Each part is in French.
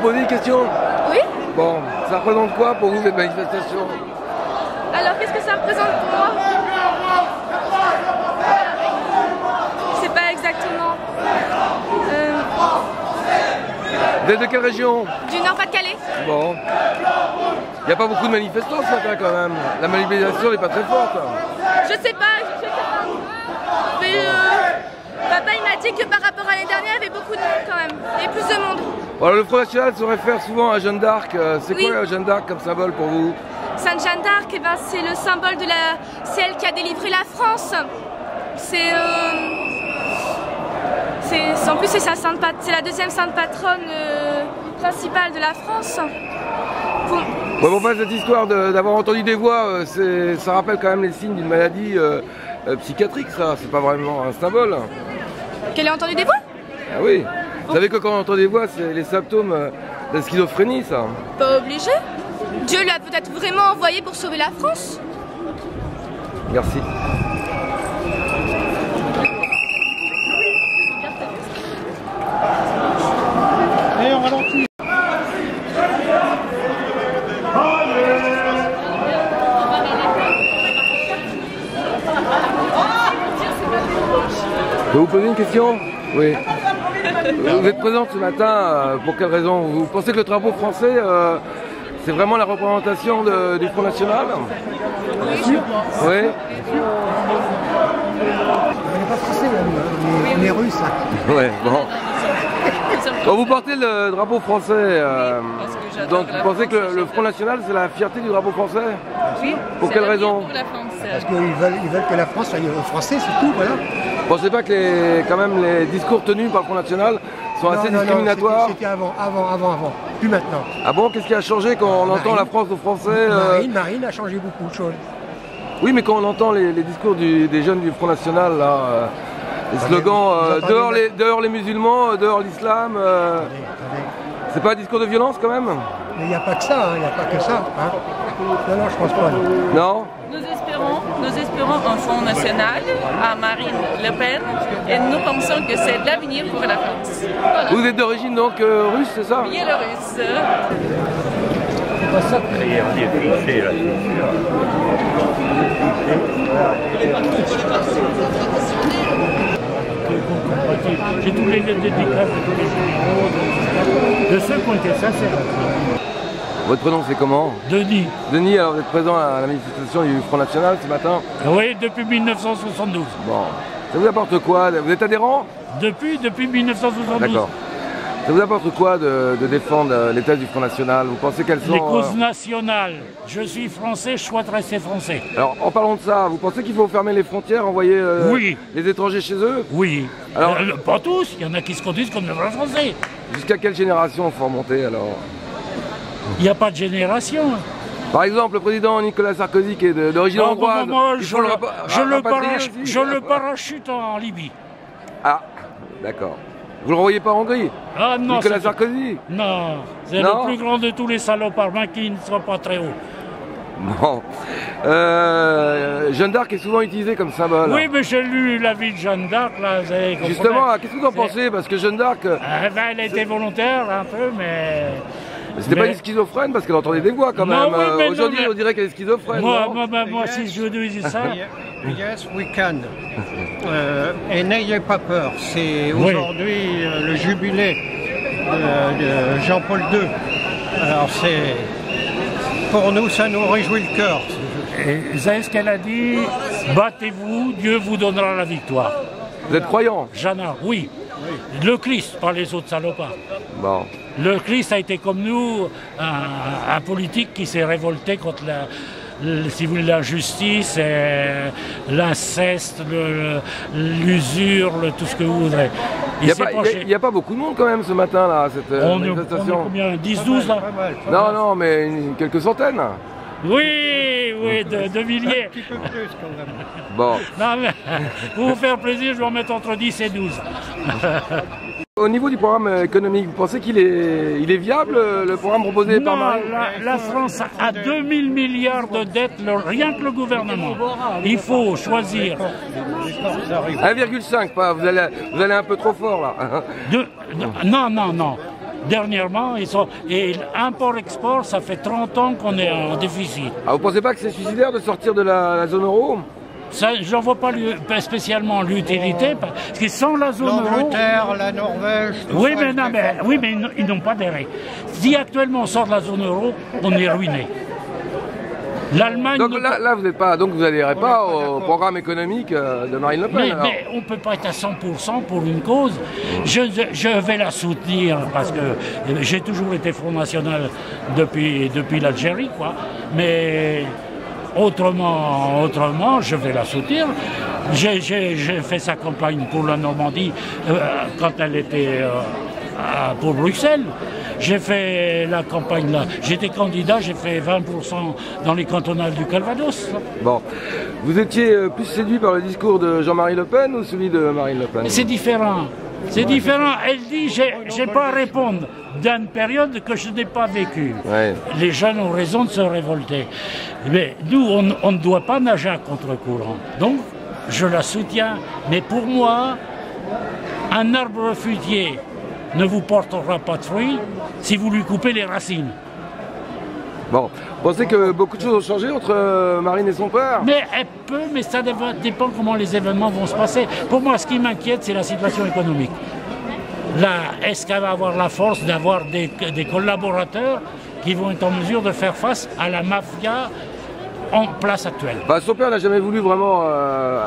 poser une question? Oui. Bon, ça représente quoi pour vous cette manifestation? Alors qu'est-ce que ça représente pour moi? Je sais pas exactement. Vous êtes de quelle région? Du Nord-Pas-de-Calais. Bon. Il n'y a pas beaucoup de manifestants ce matin quand même. La mobilisation n'est pas très forte. Je sais pas. Mais papa il m'a dit que par rapport à l'année dernière, il y avait beaucoup de monde quand même. Il y avait plus de monde. Bon, alors, le Front National se réfère souvent à Jeanne d'Arc. C'est Oui. quoi Jeanne d'Arc comme symbole pour vous? Sainte Jeanne d'Arc, eh ben, c'est le symbole de la... C'est elle qui a délivré la France. En plus, c'est la deuxième sainte patronne principale de la France. Bon, enfin, cette histoire d'avoir entendu des voix, ça rappelle quand même les signes d'une maladie psychiatrique, ça. C'est pas vraiment un symbole. Qu'elle ait entendu des voix? Ah oui. Vous savez que quand on entend des voix, c'est les symptômes de la schizophrénie, ça. Pas obligé. Dieu l'a peut-être vraiment envoyé pour sauver la France. Merci. Et on ralentit. Je peux vous poser une question? Oui. Vous êtes présente ce matin, pour quelle raison? Vous pensez que le drapeau français, c'est vraiment la représentation du Front National? Bien sûr. Oui. On n'est pas français, on est russe. Ouais, bon. Quand vous portez le drapeau français, donc vous pensez que le Front National, c'est la fierté du drapeau français? Oui. Pour quelle raison? Parce qu'ils veulent que la France soit français, c'est tout, voilà. Vous pensez pas que quand même les discours tenus par le Front National sont assez discriminatoires? C'était avant. Plus maintenant. Ah bon? Qu'est-ce qui a changé quand on entend la France aux Français? Marine a changé beaucoup de choses. Oui, mais quand on entend les discours des jeunes du Front National, là, les slogans dehors les musulmans, dehors l'islam, c'est pas un discours de violence quand même? Mais il n'y a pas que ça, il n'y a pas que ça. Hein. Non, je pense pas. Non? Nous espérons un Front National à Marine Le Pen et nous pensons que c'est l'avenir pour la France. Voilà. Vous êtes d'origine donc russe, c'est ça? Biélorusse. C'est pas ça. J'ai tous les dédicaces de tous les généraux, de ceux qui ont été sincères. Votre prénom c'est comment? Denis. Denis, alors vous êtes présent à la manifestation du Front National ce matin? Oui, depuis 1972. Bon, ça vous apporte quoi? Vous êtes adhérent? Depuis 1972. D'accord. Ça vous apporte quoi de défendre les thèses du Front National? Vous pensez qu'elles sont... Les causes nationales. Je suis français, je souhaite rester français. Alors, en parlant de ça, vous pensez qu'il faut fermer les frontières, envoyer Oui. les étrangers chez eux? Oui. Alors, pas tous, il y en a qui se conduisent comme le vrai français. Jusqu'à quelle génération il faut remonter alors? Il n'y a pas de génération. Par exemple, le président Nicolas Sarkozy qui est d'origine hongroise, moi, il faut je le parachute en Libye. Ah, d'accord. Vous le renvoyez pas en Hongrie? Ah non, Nicolas Sarkozy? Non, c'est le plus grand de tous les salopards, mais qui ne soit pas très haut. Non. Jeanne d'Arc est souvent utilisée comme symbole. Oui, mais j'ai lu la vie de Jeanne d'Arc, là. Justement, qu'est-ce que vous en pensez? Parce que Jeanne d'Arc... elle a été volontaire, un peu, mais... C'était pas une schizophrène parce qu'elle entendait des voix quand même. Aujourd'hui, on dirait qu'elle est schizophrène. Moi, si je dis ça... Yes, we can. Et n'ayez pas peur, c'est aujourd'hui le jubilé de Jean-Paul II. Alors pour nous, ça nous réjouit le cœur. Et vous savez ce qu'elle a dit? Battez-vous, Dieu vous donnera la victoire. Vous êtes croyant? Jeanne d'Arc, oui. Le Christ, pas les autres salopards. Bon. Le Christ a été comme nous, un politique qui s'est révolté contre si vous voulez, l'injustice, l'inceste, l'usure, tout ce que vous voudrez. Il n'y a pas beaucoup de monde quand même ce matin là, à cette manifestation. On est combien? 10-12 là? Non, mais quelques centaines. Oui, de milliers. Un petit peu plus quand même. Bon. Non, mais, pour vous faire plaisir, je vais en mettre entre 10 et 12. Au niveau du programme économique, vous pensez qu'il est viable, le programme proposé par Marine? La France a 2000 milliards de dettes, rien que le gouvernement. Il faut choisir. 1,5, pas. Vous allez un peu trop fort là. Non. dernièrement, et import-export, ça fait 30 ans qu'on est en déficit. Ah, vous pensez pas que c'est suicidaire de sortir de la zone euro? J'en vois pas spécialement l'utilité, parce que sans la zone euro... L'Angleterre, la Norvège... Oui, mais ils n'ont pas d'arrêt. Si actuellement on sort de la zone euro, on est ruiné. L'Allemagne... Donc là vous n'êtes pas, donc vous n'adhérez pas au programme économique de Marine Le Pen. Mais on ne peut pas être à 100% pour une cause. Je vais la soutenir parce que j'ai toujours été Front National depuis l'Algérie, quoi. Mais autrement, je vais la soutenir. J'ai fait sa campagne pour la Normandie quand elle était pour Bruxelles. J'ai fait la campagne là. J'étais candidat, j'ai fait 20% dans les cantonales du Calvados. Bon. Vous étiez plus séduit par le discours de Jean-Marie Le Pen ou celui de Marine Le Pen? C'est différent. C'est différent. Elle dit, j'ai pas à répondre d'une période que je n'ai pas vécue. Ouais. Les jeunes ont raison de se révolter. Mais nous, on ne doit pas nager à contre-courant. Donc, je la soutiens. Mais pour moi, un arbre fruitier ne vous portera pas de fruits si vous lui coupez les racines. Bon, vous pensez que beaucoup de choses ont changé entre Marine et son père? Mais elle peut, mais ça dépend comment les événements vont se passer. Pour moi, ce qui m'inquiète, c'est la situation économique. Là, est-ce qu'elle va avoir la force d'avoir des collaborateurs qui vont être en mesure de faire face à la mafia en place actuelle? Bah, son père n'a jamais voulu vraiment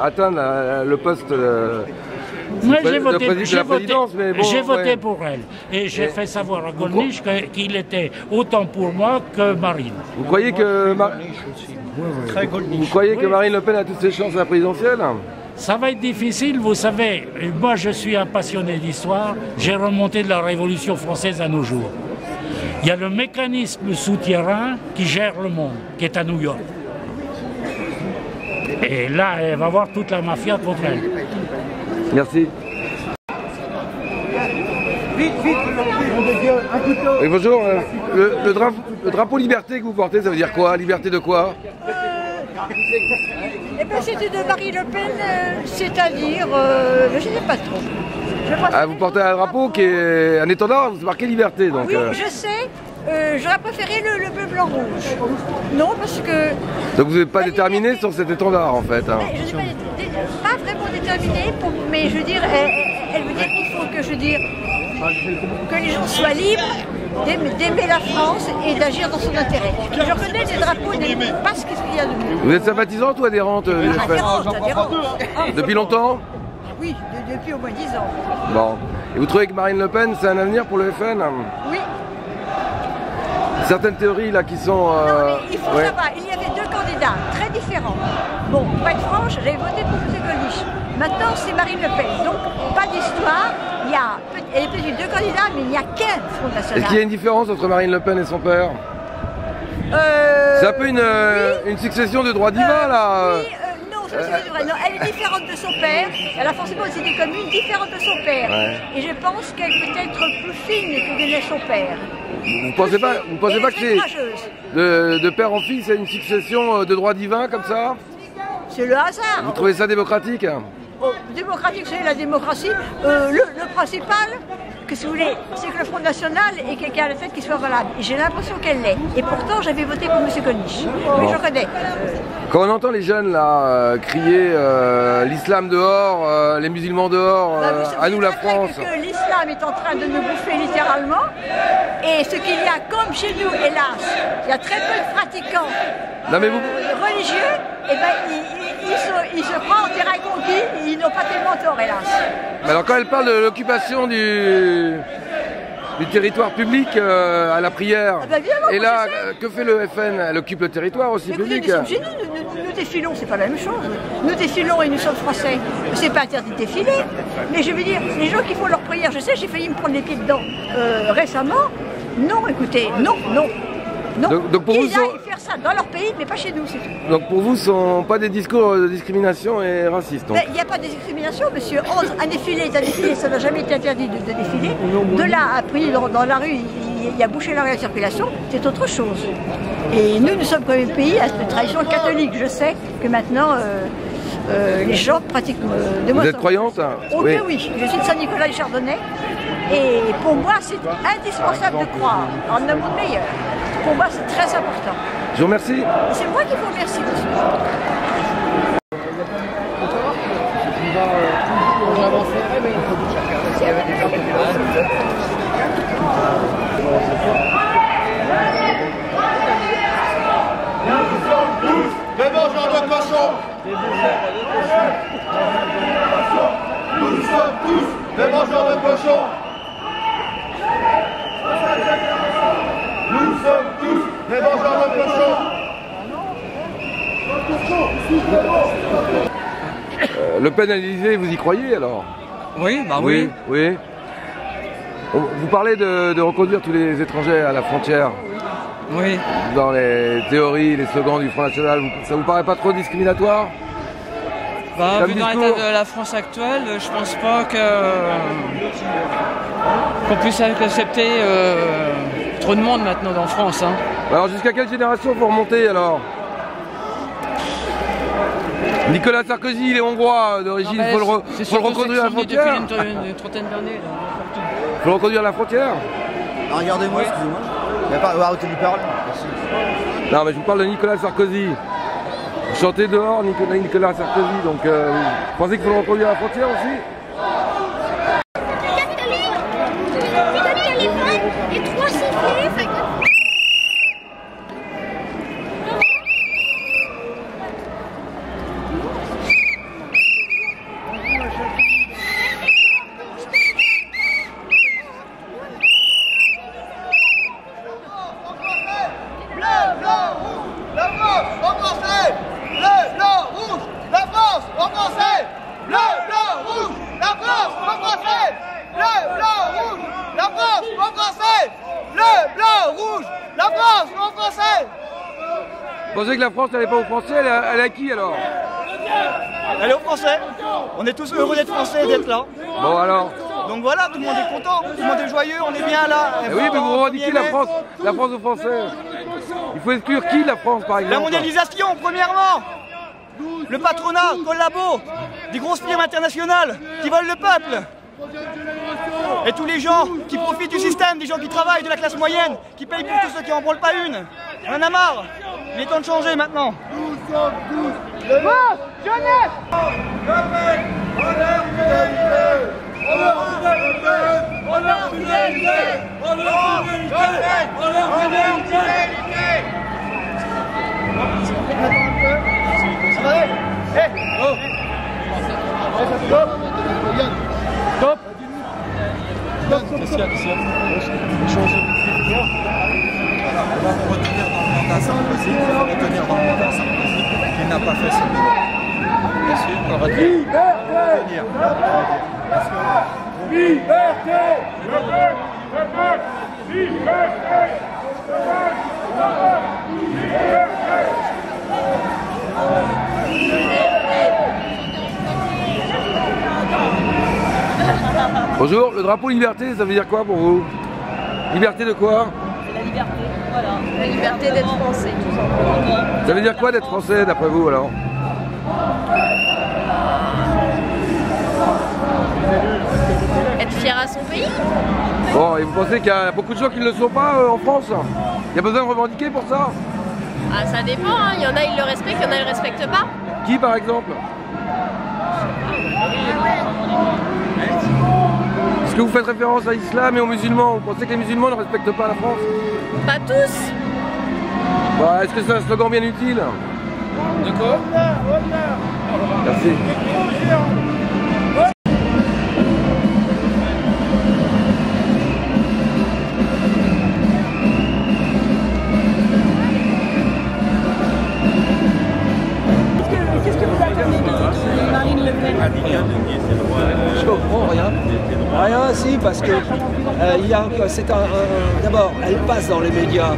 atteindre le poste Moi, j'ai voté pour elle. Et j'ai fait savoir à Gollnisch qu'il était autant pour moi que Marine. Vous croyez que, Marine Le Pen a toutes ses chances à la présidentielle? Ça va être difficile, vous savez. Moi, je suis un passionné d'histoire. J'ai remonté de la Révolution française à nos jours. Il y a le mécanisme souterrain qui gère le monde, qui est à New York. Et là, elle va voir toute la mafia contre elle. Merci. Oui, bonjour. Le drapeau liberté que vous portez, ça veut dire quoi? Liberté de quoi? Eh bien, c'était de Marine Le Pen, c'est-à-dire, je ne sais pas trop. Vous portez un drapeau qui est un étendard, vous marquez liberté, donc. Oui, je sais. J'aurais préféré le bleu, blanc, rouge. Non, parce que... Donc vous n'êtes pas déterminé sur cet étendard, en fait. Hein. Je ne suis pas vraiment déterminée, mais je veux dire, elle veut dire qu'il faut que, que les gens soient libres d'aimer la France et d'agir dans son intérêt. Je reconnais les drapeaux, pas ce qu'il y a de mieux. Vous êtes sympathisante ou adhérente Adhérente. Depuis longtemps? Oui, depuis au moins 10 ans. Bon. Et vous trouvez que Marine Le Pen, c'est un avenir pour le FN? Oui. Certaines théories là qui sont... Non, mais il faut savoir, il y avait deux candidats très différents. Bon, pour être franche, j'avais voté pour M. Gollnisch. Maintenant, c'est Marine Le Pen. Donc, pas d'histoire. Il y a peut-être deux candidats, mais il n'y a qu'un Front National. Est-ce qu'il y a une différence entre Marine Le Pen et son père? C'est un peu une succession de droits divins là. Oui, non, non, elle est différente de son père. Elle a forcément aussi des communes différentes de son père. Ouais. Et je pense qu'elle peut être plus fine que venait son père. Vous ne pensez pas que c'est de père en fils, c'est une succession de droits divins comme ça? C'est le hasard. Vous trouvez ça démocratique? Oh, démocratique, c'est la démocratie. Le principal, que si vous voulez, c'est que le Front National ait quelqu'un à la tête qui soit valable. Et j'ai l'impression qu'elle l'est. Et pourtant, j'avais voté pour M. Gollnisch. Mais je reconnais. Quand on entend les jeunes là crier l'islam dehors, les musulmans dehors, à nous la France. Que l'islam est en train de nous bouffer littéralement. Et ce qu'il y a, comme chez nous, hélas, il y a très peu de pratiquants religieux, et ben, ils se croient en terrain conquis, ils n'ont pas tellement tort, hélas. Mais alors quand elle parle de l'occupation du territoire public à la prière, et là, que fait le FN? Elle occupe le territoire aussi public. Nous défilons, c'est pas la même chose. Nous défilons et nous sommes français. C'est pas interdit de défiler. Mais je veux dire, les gens qui font leur prière, je sais, j'ai failli me prendre les pieds dedans récemment. Non, écoutez, non. Donc pour vous, ils aillent faire ça dans leur pays, mais pas chez nous, c'est tout. Donc pour vous, ce ne sont pas des discours de discrimination et racistes? Il n'y a pas de discrimination, monsieur. Un défilé est un défilé, ça n'a jamais été interdit de défiler. De là, après, dans la rue, il y a bouché la circulation, c'est autre chose. Et nous sommes quand même un pays à cette tradition catholique. Je sais que maintenant, les gens pratiquent... Vous êtes croyante? Oui. Je suis de Saint-Nicolas-les-Chardonnay. Et pour moi, c'est indispensable de croire en un monde meilleur. Pour moi, c'est très important. Je vous remercie. C'est moi qui vous remercie, monsieur. Les mangeurs de cochons. Nous sommes tous des mangeurs de cochons. Nous sommes tous des mangeurs de cochons. Le Pen à l'Élysée, vous y croyez alors? Oui, bah oui. Oui. Vous parlez de reconduire tous les étrangers à la frontière. Oui. Dans les théories, les slogans du Front National, ça vous paraît pas trop discriminatoire? Bah, vu dans l'état de la France actuelle, je pense pas qu'on puisse accepter trop de monde maintenant en France. Hein. Alors jusqu'à quelle génération faut remonter alors? Nicolas Sarkozy, il est hongrois d'origine, il faut le reconduire à la frontière. Depuis une trentaine d'années. Il faut le reconduire à la frontière. Ah, regardez-moi, excusez-moi. Il n'y a pas arrêté de lui parler. Merci. Non mais je vous parle de Nicolas Sarkozy. Vous chantez dehors Nicolas Sarkozy, donc vous pensez qu'il faut le reconduire à la frontière aussi? Et 3 sifflets, ça... Vous pensez que la France n'allait pas aux Français, elle est à qui alors? Elle est aux Français. On est tous heureux d'être Français et d'être là. Bon alors? Donc voilà, tout le monde est content, tout le monde est joyeux, on est bien là. Oui, mais vous revendiquez la France aux Français. Il faut exclure qui, la France par exemple? La mondialisation, premièrement. Le patronat, collabo, des grosses firmes internationales qui volent le peuple. Et tous les gens qui profitent du système, des gens qui travaillent, de la classe moyenne, qui payent pour tous ceux qui n'en branlent pas une. On en a marre. Il est temps de changer maintenant. Nous sommes tous les jeunesse. Stop. Qu'est-ce qu'il y a? On va retenir dans le mandat Sarkozy, il faut retenir dans le mandat Sarkozy qu'il n'a pas fait ce boulot. Bien sûr, on va retenir. Liberté. Bonjour, le drapeau liberté, ça veut dire quoi pour vous? Liberté de quoi? La liberté, voilà. La liberté d'être français, tout simplement. Ça veut dire quoi d'être français d'après vous alors? Être fier à son pays. Bon, et vous pensez qu'il y a beaucoup de gens qui ne le sont pas en France? Il y a besoin de revendiquer pour ça? Ah, ça dépend, hein. Il y en a, ils le respectent, il y en a, ils le respectent pas. Qui par exemple? Est-ce que vous faites référence à l'islam et aux musulmans? Vous pensez que les musulmans ne respectent pas la France? Pas tous. Bah, est-ce que c'est un slogan bien utile? De quoi? Merci. Qu'est-ce que vous attendez de Marine Le Pen? Je comprends rien. Rien, si, parce que d'abord, elle passe dans les médias.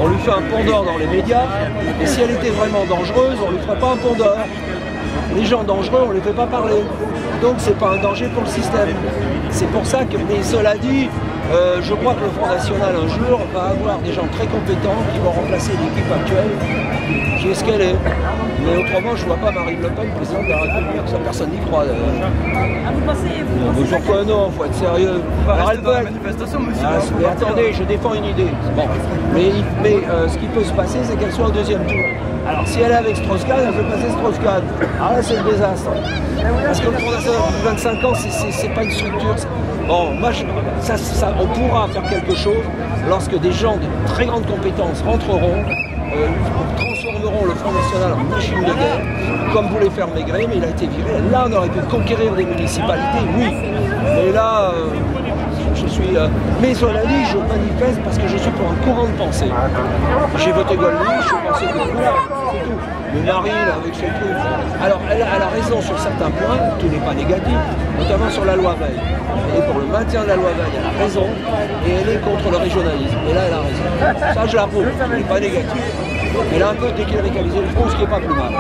On lui fait un pont d'or dans les médias. Et si elle était vraiment dangereuse, on lui ferait pas un pont d'or. Les gens dangereux, on ne les fait pas parler. Donc c'est pas un danger pour le système. C'est pour ça que, mais cela dit, Je crois que le Front National, un jour, va avoir des gens très compétents qui vont remplacer l'équipe actuelle, qui est ce qu'elle est. Mais autrement, je ne vois pas Marine Le Pen, présidente de la République, ça personne n'y croit. Vous pensez... Mais pourquoi non, il faut être sérieux. Alors elle peut être... manifestation, monsieur. mais attendez, je défends une idée. Bon. Mais ce qui peut se passer, c'est qu'elle soit au deuxième tour. Alors si elle est avec Strauss-Kahn, elle peut passer Strauss-Kahn. Alors là, c'est le désastre. Parce que le Front National, depuis 25 ans, c'est pas une structure. Bon, moi, on pourra faire quelque chose lorsque des gens de très grandes compétences rentreront, transformeront le Front National en machine de guerre, comme voulait faire Maigret, mais il a été viré. Là, on aurait pu conquérir des municipalités, oui. Mais là, je suis... mais cela dit, je manifeste parce que je suis pour un courant de pensée. J'ai voté Goldman, je pensais que voilà, c'est tout. Mais Marine, avec ses trucs... Alors, elle a raison sur certains points, tout n'est pas négatif, notamment sur la loi Veil. Elle est pour le maintien de la loi Veil, elle a raison, et elle est contre le régionalisme. Et là, elle a raison. Ça, je l'approuve, ce n'est pas négatif. Elle a un peu décléricalisé le front, ce qui n'est pas plus mal.